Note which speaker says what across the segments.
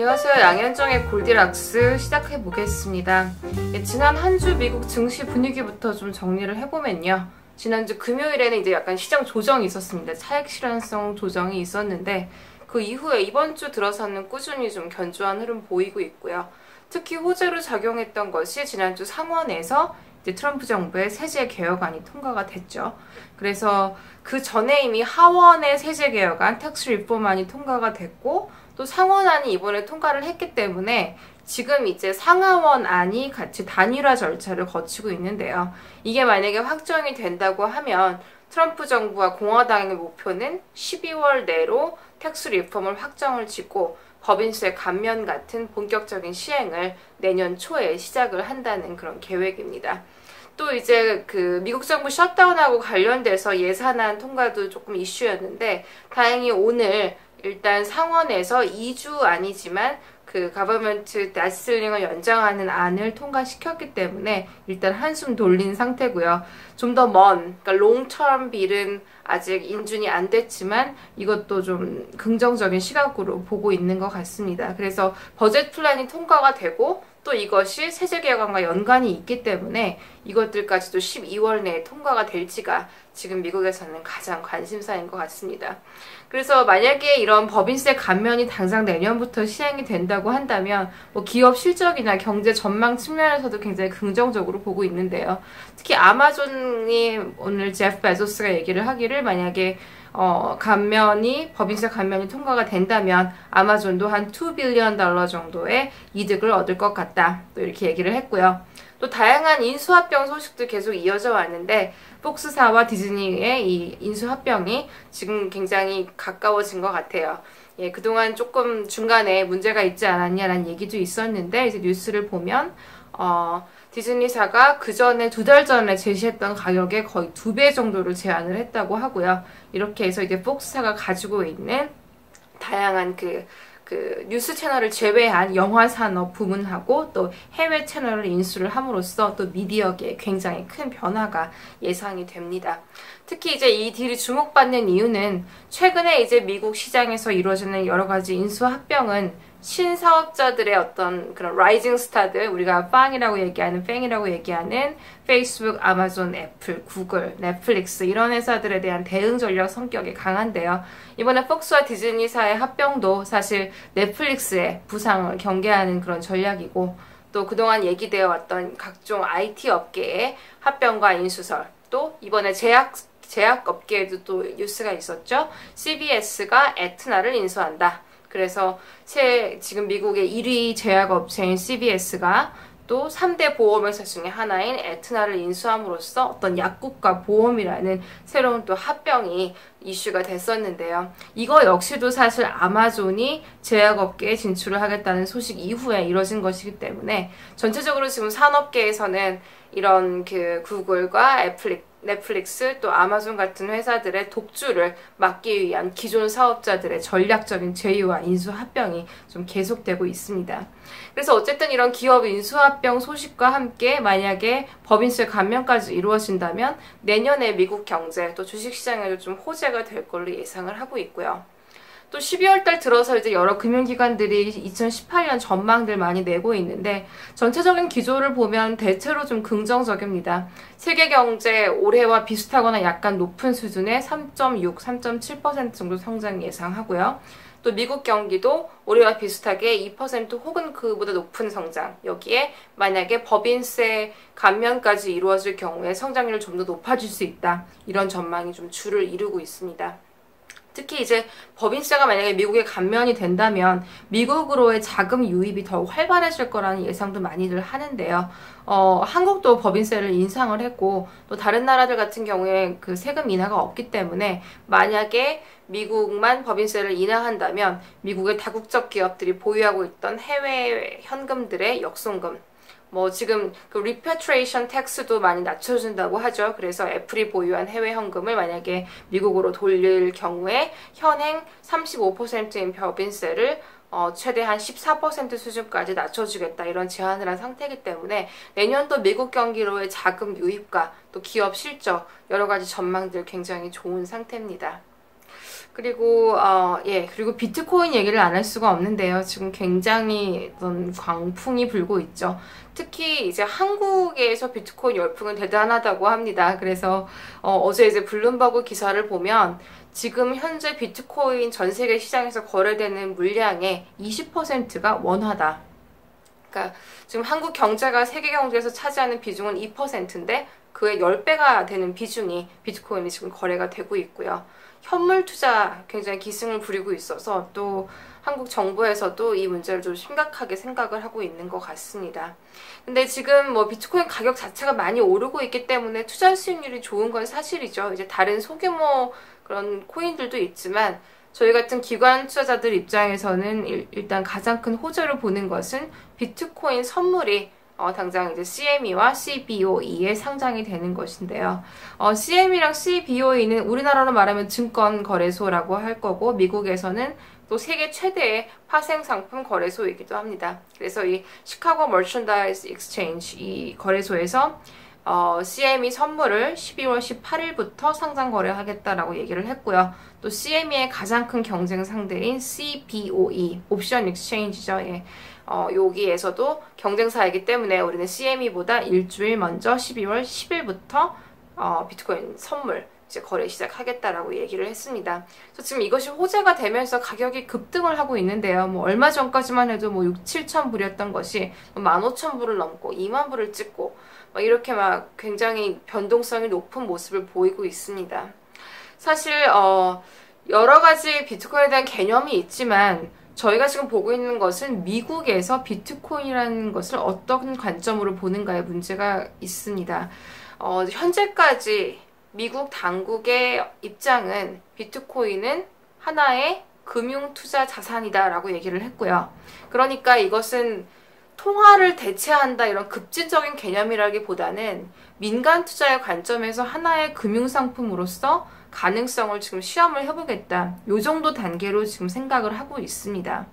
Speaker 1: 안녕하세요. 양현정의 골디락스 시작해 보겠습니다. 지난 한 주 미국 증시 분위기부터 좀 정리를 해보면요. 지난주 금요일에는 이제 약간 시장 조정이 있었습니다. 차익 실현성 조정이 있었는데 그 이후에 이번 주 들어서는 꾸준히 좀 견조한 흐름 보이고 있고요. 특히 호재로 작용했던 것이 지난주 상원에서 이제 트럼프 정부의 세제 개혁안이 통과가 됐죠. 그래서 그 전에 이미 하원의 세제 개혁안, 텍스 리폼안이 통과가 됐고 또 상원안이 이번에 통과를 했기 때문에 지금 이제 상하원안이 같이 단일화 절차를 거치고 있는데요. 이게 만약에 확정이 된다고 하면 트럼프 정부와 공화당의 목표는 12월 내로 텍스 리폼을 확정을 짓고 법인세 감면 같은 본격적인 시행을 내년 초에 시작을 한다는 그런 계획입니다. 또 이제 그 미국 정부 셧다운하고 관련돼서 예산안 통과도 조금 이슈였는데 다행히 오늘 일단 상원에서 2주 아니지만 그 가버먼트 데슬링을 연장하는 안을 통과시켰기 때문에 일단 한숨 돌린 상태고요. 좀 더 먼, 그러니까 롱텀 빌은 아직 인준이 안 됐지만 이것도 좀 긍정적인 시각으로 보고 있는 것 같습니다. 그래서 버젯 플랜이 통과가 되고 또 이것이 세제 개혁안과 연관이 있기 때문에 이것들까지도 12월 내에 통과가 될지가 지금 미국에서는 가장 관심사인 것 같습니다. 그래서 만약에 이런 법인세 감면이 당장 내년부터 시행이 된다고 한다면 뭐 기업 실적이나 경제 전망 측면에서도 굉장히 긍정적으로 보고 있는데요. 특히 아마존이 오늘 제프 베조스가 얘기를 하기를 만약에 법인세 감면이 통과가 된다면 아마존도 한 $2 빌리언 정도의 이득을 얻을 것 같다. 또 이렇게 얘기를 했고요. 또 다양한 인수합병 소식도 계속 이어져 왔는데 폭스사와 디즈니의 이 인수합병이 지금 굉장히 가까워진 것 같아요. 예, 그동안 조금 중간에 문제가 있지 않았냐라는 얘기도 있었는데 이제 뉴스를 보면 디즈니사가 그 전에 2달 전에 제시했던 가격의 거의 2배 정도를 제한을 했다고 하고요. 이렇게 해서 이제 폭스사가 가지고 있는 다양한 그 뉴스 채널을 제외한 영화 산업 부문하고 또 해외 채널을 인수를 함으로써 또 미디어계에 굉장히 큰 변화가 예상이 됩니다. 특히 이제 이 딜이 주목받는 이유는 최근에 이제 미국 시장에서 이루어지는 여러 가지 인수 합병은 신사업자들의 어떤 그런 라이징 스타들, 우리가 팡이라고 얘기하는 페이스북, 아마존, 애플, 구글, 넷플릭스 이런 회사들에 대한 대응 전략 성격이 강한데요. 이번에 폭스와 디즈니사의 합병도 사실 넷플릭스의 부상을 경계하는 그런 전략이고 또 그동안 얘기되어 왔던 각종 IT 업계의 합병과 인수설 또 이번에 제약 업계에도 또 뉴스가 있었죠. CBS가 에트나를 인수한다. 그래서 지금 미국의 1위 제약업체인 CBS가 또 3대 보험회사 중에 하나인 에트나를 인수함으로써 어떤 약국과 보험이라는 새로운 또 합병이 이슈가 됐었는데요. 이거 역시도 사실 아마존이 제약업계에 진출을 하겠다는 소식 이후에 이뤄진 것이기 때문에 전체적으로 지금 산업계에서는 이런 그 구글과 넷플릭스 또 아마존 같은 회사들의 독주를 막기 위한 기존 사업자들의 전략적인 제휴와 인수합병이 좀 계속되고 있습니다. 그래서 어쨌든 이런 기업 인수합병 소식과 함께 만약에 법인세 감면까지 이루어진다면 내년에 미국 경제 또 주식시장에도 좀 호재가 될 걸로 예상을 하고 있고요. 또 12월 달 들어서 이제 여러 금융기관들이 2018년 전망들 많이 내고 있는데 전체적인 기조를 보면 대체로 좀 긍정적입니다. 세계 경제 올해와 비슷하거나 약간 높은 수준의 3.6, 3.7% 정도 성장 예상하고요. 또 미국 경기도 올해와 비슷하게 2% 혹은 그보다 높은 성장. 여기에 만약에 법인세 감면까지 이루어질 경우에 성장률이 좀 더 높아질 수 있다. 이런 전망이 좀 주를 이루고 있습니다. 특히 이제 법인세가 만약에 미국에 감면이 된다면 미국으로의 자금 유입이 더욱 활발해질 거라는 예상도 많이들 하는데요. 한국도 법인세를 인상을 했고 또 다른 나라들 같은 경우에 그 세금 인하가 없기 때문에 만약에 미국만 법인세를 인하한다면 미국의 다국적 기업들이 보유하고 있던 해외 현금들의 역송금 뭐 지금 그 repatriation tax도 많이 낮춰준다고 하죠. 그래서 애플이 보유한 해외 현금을 만약에 미국으로 돌릴 경우에 현행 35%인 법인세를 최대한 14% 수준까지 낮춰주겠다 이런 제안을 한 상태이기 때문에 내년도 미국 경기로의 자금 유입과 또 기업 실적 여러 가지 전망들 굉장히 좋은 상태입니다. 그리고 그리고 비트코인 얘기를 안 할 수가 없는데요. 지금 굉장히 어떤 광풍이 불고 있죠. 특히 이제 한국에서 비트코인 열풍은 대단하다고 합니다. 그래서 어제 이제 블룸버그 기사를 보면 지금 현재 비트코인 전 세계 시장에서 거래되는 물량의 20%가 원화다. 그러니까 지금 한국 경제가 세계 경제에서 차지하는 비중은 2%인데 그의 10배가 되는 비중이 비트코인이 지금 거래가 되고 있고요. 현물 투자 굉장히 기승을 부리고 있어서 또 한국 정부에서도 이 문제를 좀 심각하게 생각을 하고 있는 것 같습니다. 근데 지금 뭐 비트코인 가격 자체가 많이 오르고 있기 때문에 투자 수익률이 좋은 건 사실이죠. 이제 다른 소규모 그런 코인들도 있지만 저희 같은 기관 투자자들 입장에서는 일단 가장 큰 호재를 보는 것은 비트코인 선물이 당장 이제 CME와 CBOE에 상장이 되는 것인데요. CME랑 CBOE는 우리나라로 말하면 증권거래소라고 할 거고 미국에서는 또 세계 최대의 파생상품 거래소이기도 합니다. 그래서 이 시카고 머천다이즈 익스체인지 이 거래소에서 CME 선물을 12월 18일부터 상장 거래하겠다라고 얘기를 했고요. 또 CME의 가장 큰 경쟁 상대인 CBOE, 옵션 익스체인지죠. 여기에서도 경쟁사이기 때문에 우리는 CME보다 일주일 먼저 12월 10일부터 비트코인 선물 이제 거래 시작하겠다라고 얘기를 했습니다. 그래서 지금 이것이 호재가 되면서 가격이 급등을 하고 있는데요. 뭐 얼마 전까지만 해도 뭐 6, 7천 불이었던 것이 15,000불을 넘고 2만 불을 찍고 이렇게 막 굉장히 변동성이 높은 모습을 보이고 있습니다. 사실 여러 가지 비트코인에 대한 개념이 있지만 저희가 지금 보고 있는 것은 미국에서 비트코인이라는 것을 어떤 관점으로 보는가의 문제가 있습니다. 현재까지 미국 당국의 입장은 비트코인은 하나의 금융투자 자산이다라고 얘기를 했고요. 그러니까 이것은 통화를 대체한다 이런 급진적인 개념이라기보다는 민간 투자의 관점에서 하나의 금융상품으로서 가능성을 지금 시험을 해보겠다. 요 정도 단계로 지금 생각을 하고 있습니다.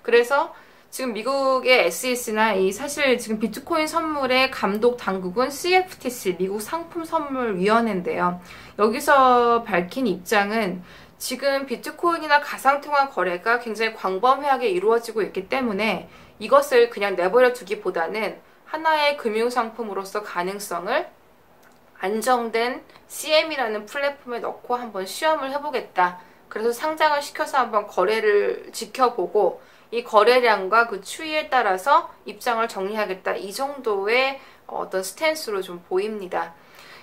Speaker 1: 그래서 지금 미국의 SEC나 사실 지금 비트코인 선물의 감독 당국은 CFTC, 미국 상품선물위원회인데요. 여기서 밝힌 입장은 지금 비트코인이나 가상통화 거래가 굉장히 광범위하게 이루어지고 있기 때문에 이것을 그냥 내버려 두기보다는 하나의 금융상품으로서 가능성을 안정된 CM이라는 플랫폼에 넣고 한번 시험을 해보겠다. 그래서 상장을 시켜서 한번 거래를 지켜보고 이 거래량과 그 추이에 따라서 입장을 정리하겠다. 이 정도의 어떤 스탠스로 좀 보입니다.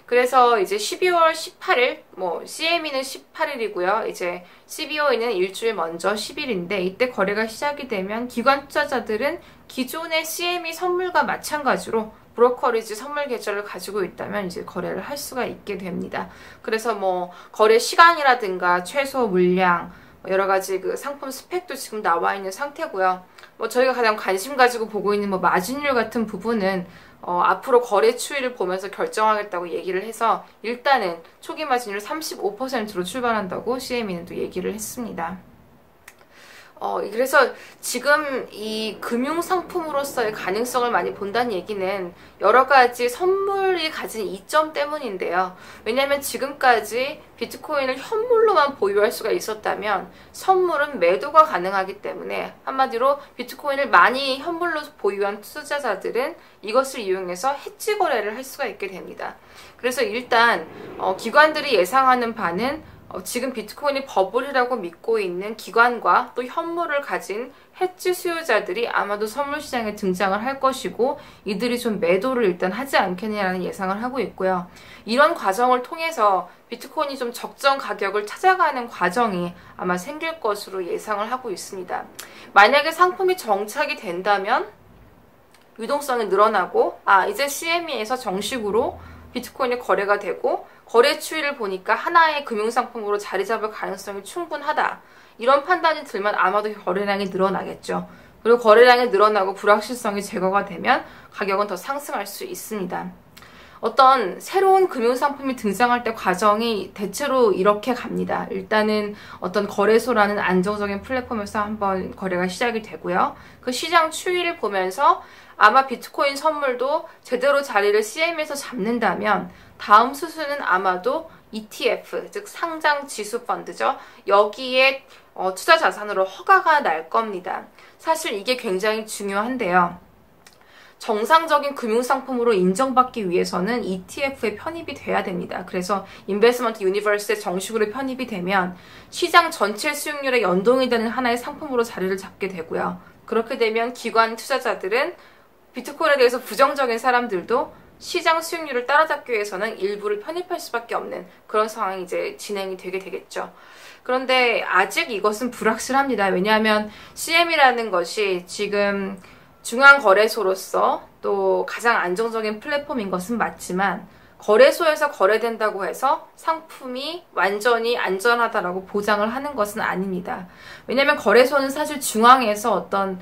Speaker 1: 그래서 이제 12월 18일, CME는 18일이고요. 이제 CBOE는 일주일 먼저 10일인데 이때 거래가 시작이 되면 기관 투자자들은 기존의 CME 선물과 마찬가지로 브로커리지 선물 계좌를 가지고 있다면 이제 거래를 할 수가 있게 됩니다. 그래서 거래 시간이라든가 최소 물량, 여러 가지 그 상품 스펙도 지금 나와 있는 상태고요. 저희가 가장 관심 가지고 보고 있는 마진율 같은 부분은 앞으로 거래 추이를 보면서 결정하겠다고 얘기를 해서 일단은 초기 마진율 35%로 출발한다고 CME는 또 얘기를 했습니다. 그래서 지금 이 금융상품으로서의 가능성을 많이 본다는 얘기는 여러 가지 선물이 가진 이점 때문인데요. 왜냐하면 지금까지 비트코인을 현물로만 보유할 수가 있었다면 선물은 매도가 가능하기 때문에 한마디로 비트코인을 많이 현물로 보유한 투자자들은 이것을 이용해서 해지 거래를 할 수가 있게 됩니다. 그래서 일단 기관들이 예상하는 바는 지금 비트코인이 버블이라고 믿고 있는 기관과 또 현물을 가진 해지 수요자들이 아마도 선물 시장에 등장을 할 것이고 이들이 좀 매도를 일단 하지 않겠냐는 예상을 하고 있고요. 이런 과정을 통해서 비트코인이 좀 적정 가격을 찾아가는 과정이 아마 생길 것으로 예상을 하고 있습니다. 만약에 상품이 정착이 된다면 유동성이 늘어나고 이제 CME에서 정식으로 비트코인이 거래가 되고 거래 추이를 보니까 하나의 금융상품으로 자리 잡을 가능성이 충분하다. 이런 판단이 들면 아마도 거래량이 늘어나겠죠. 그리고 거래량이 늘어나고 불확실성이 제거가 되면 가격은 더 상승할 수 있습니다. 어떤 새로운 금융상품이 등장할 때 과정이 대체로 이렇게 갑니다. 일단은 어떤 거래소라는 안정적인 플랫폼에서 한번 거래가 시작이 되고요. 그 시장 추이를 보면서 아마 비트코인 선물도 제대로 자리를 CM에서 잡는다면 다음 수순은 아마도 ETF, 즉 상장 지수 펀드죠. 여기에 투자 자산으로 허가가 날 겁니다. 사실 이게 굉장히 중요한데요. 정상적인 금융상품으로 인정받기 위해서는 ETF에 편입이 돼야 됩니다. 그래서 인베스트먼트 유니버스에 정식으로 편입이 되면 시장 전체 수익률에 연동이 되는 하나의 상품으로 자리를 잡게 되고요. 그렇게 되면 기관 투자자들은 비트코인에 대해서 부정적인 사람들도 시장 수익률을 따라잡기 위해서는 일부를 편입할 수밖에 없는 그런 상황이 이제 진행이 되게 되겠죠. 그런데 아직 이것은 불확실합니다. 왜냐하면 CM이라는 것이 지금 중앙거래소로서 또 가장 안정적인 플랫폼인 것은 맞지만 거래소에서 거래된다고 해서 상품이 완전히 안전하다라고 보장을 하는 것은 아닙니다. 왜냐하면 거래소는 사실 중앙에서 어떤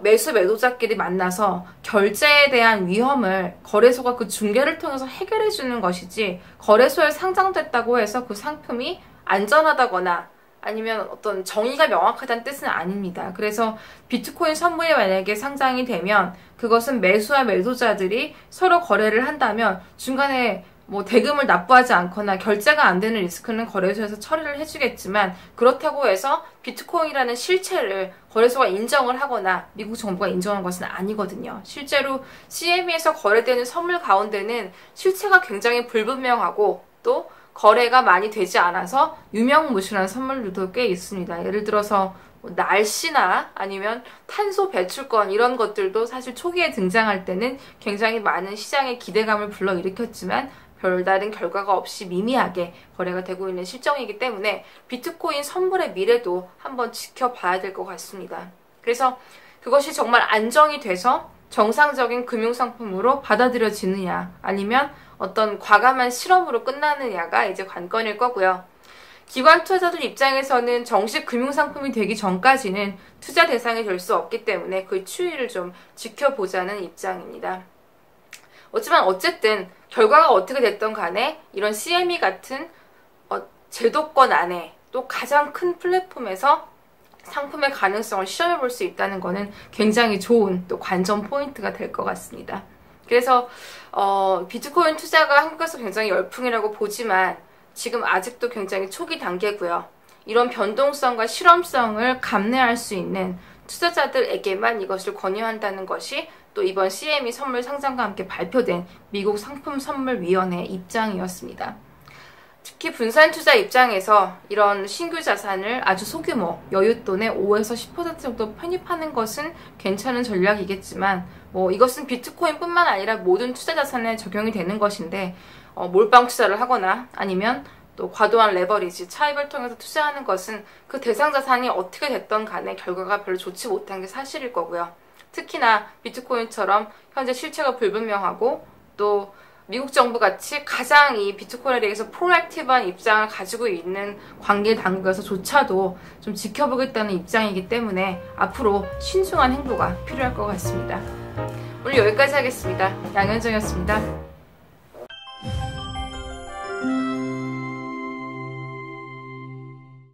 Speaker 1: 매수 매도자끼리 만나서 결제에 대한 위험을 거래소가 그 중개를 통해서 해결해 주는 것이지 거래소에 상장됐다고 해서 그 상품이 안전하다거나 아니면 어떤 정의가 명확하다는 뜻은 아닙니다. 그래서 비트코인 선물이 만약에 상장이 되면 그것은 매수와 매도자들이 서로 거래를 한다면 중간에 뭐 대금을 납부하지 않거나 결제가 안 되는 리스크는 거래소에서 처리를 해주겠지만 그렇다고 해서 비트코인이라는 실체를 거래소가 인정을 하거나 미국 정부가 인정한 것은 아니거든요. 실제로 CME에서 거래되는 선물 가운데는 실체가 굉장히 불분명하고 또 거래가 많이 되지 않아서 유명무실한 선물들도 꽤 있습니다. 예를 들어서 날씨나 아니면 탄소 배출권 이런 것들도 사실 초기에 등장할 때는 굉장히 많은 시장의 기대감을 불러일으켰지만 별다른 결과가 없이 미미하게 거래가 되고 있는 실정이기 때문에 비트코인 선물의 미래도 한번 지켜봐야 될 것 같습니다. 그래서 그것이 정말 안정이 돼서 정상적인 금융상품으로 받아들여지느냐 아니면 어떤 과감한 실험으로 끝나느냐가 이제 관건일 거고요. 기관 투자자들 입장에서는 정식 금융상품이 되기 전까지는 투자 대상이 될 수 없기 때문에 그 추이를 좀 지켜보자는 입장입니다. 어쨌든 결과가 어떻게 됐던 간에 이런 CME 같은 제도권 안에 또 가장 큰 플랫폼에서 상품의 가능성을 시험해 볼 수 있다는 것은 굉장히 좋은 또 관전 포인트가 될 것 같습니다. 그래서 비트코인 투자가 한국에서 굉장히 열풍이라고 보지만 지금 아직도 굉장히 초기 단계고요. 이런 변동성과 실험성을 감내할 수 있는 투자자들에게만 이것을 권유한다는 것이 또 이번 CME 선물 상장과 함께 발표된 미국 상품선물위원회 입장이었습니다. 특히 분산 투자 입장에서 이런 신규 자산을 아주 소규모 여윳돈의 5에서 10% 정도 편입하는 것은 괜찮은 전략이겠지만 이것은 비트코인뿐만 아니라 모든 투자 자산에 적용이 되는 것인데 몰빵 투자를 하거나 아니면 또 과도한 레버리지, 차입을 통해서 투자하는 것은 그 대상 자산이 어떻게 됐던 간에 결과가 별로 좋지 못한 게 사실일 거고요. 특히나 비트코인처럼 현재 실체가 불분명하고 또 미국 정부 같이 가장 이 비트코인에 대해서 프로액티브한 입장을 가지고 있는 관계 당국에서조차도 좀 지켜보겠다는 입장이기 때문에 앞으로 신중한 행보가 필요할 것 같습니다. 오늘 여기까지 하겠습니다. 양현정이었습니다.